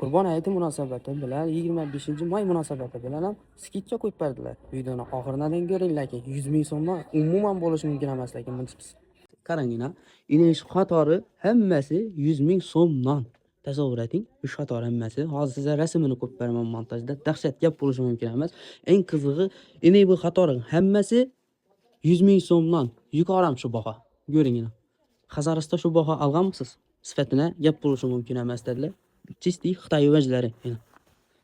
Qurbon hayiti munosabati bilan 25-may munosabati bilan ham skidcha qo'yib berdilar. Videoni oxiridan ko'ring, lekin 100 ming so'mdan umuman bo'lishi mumkin emas, lekin bunchisi. Qarangina, inish qatori hammasi 100 ming so'mdan. Tasavvur eting, ush qator hammasi. Hozir sizga rasmini qo'yib beraman montajda. Dahshat gap bo'lishi mumkin emas. Eng qizig'i, ini bu qatori hammasi 100 ming so'mdan. Yuqoram shu baho. Ko'ringina. Qazarista shu baho olganmisiz? Sifatini gap bo'lishi mumkin emas dedilar. Chisti Xitoy vajlari.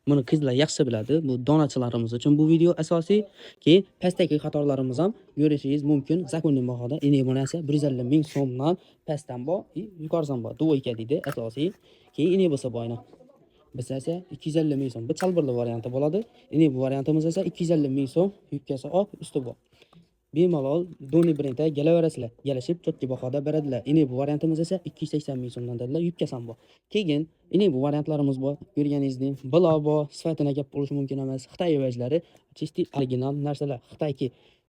Buni qizlar yaxshi biladi. Bu donachilarimiz uchun bu video asosiy. Keyin pastdagi qatorlarimiz ham ko'rishingiz mumkin. Zakonli bahoda ini bu narsa 150 ming so'mdan pastdan bor, yuqoridan bor. Duvoyka deydi asosiy. Keyin ini bo'lsa boyna. Biz esa 250 ming so'm. Bu chalbirli varianti bo'ladi. Ini bu variantimiz esa 250 ming so'm, yubkasi oq, usti bor. Bemalol Doni brendda kelaverasizlar. Kelishib chotki bahoda beradilar. Ini bu variantimiz esa 280 ming so'mdan dedilar, yubkasi ham bor. Keyin ini bu variantlarimiz bor. Ko'rganingizdek, bular bor. Sifatini gap bo'lishi mumkin emas. Xitoy vajlari, chisti original narsalar, Xitoyki.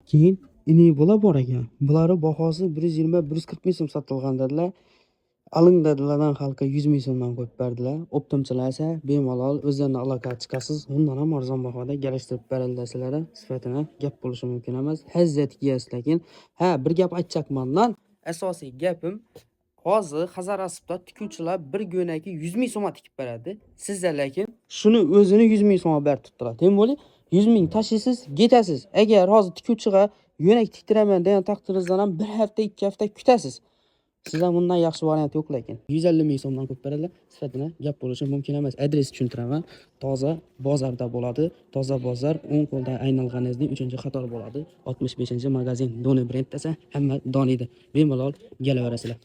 Keyin ini bular bor ekan. Bular bahosi 120-140 ming so'm sotilgan dedilar. Aling dedilardan xalqqa 100 ming so'mdan qo'yib berdilar. Optimchilar esa bemalol o'zlarini aloqa chiqasiz, undan ham arzon bahoda kelishtirib berildi sizlarga. Sifatini gap bo'lishi mumkin emas. Hazzat kiyasiz, lekin bir gap aytchakmandan asosiy gapim hozir Hazarasibda tikuvchilar bir go'naki 100 ming so'mga tikib beradi. Sizlar lekin shuni o'zini 100 ming so'mga berib turibdilar. Demak, 100 ming tashiysiz, ketasiz. Agar hozir tikuvchiga yo'nak tiktiraman degan taqdiringizda ham bir hafta, 2 hafta kutasiz. Sizdan bundan yaxshi variant yo'q, lekin 150 ming so'mdan qo'yib beradilar. Sifatini gap bo'lishi mumkin emas. Adres tushuntiraman. Toza bozorda bo'ladi. Toza bozor 10 qo'lda aylanganingizning 3-qator bo'ladi. 65-magazin Doni brend desa hamma doniydi. Bemalol kelaverasizlar.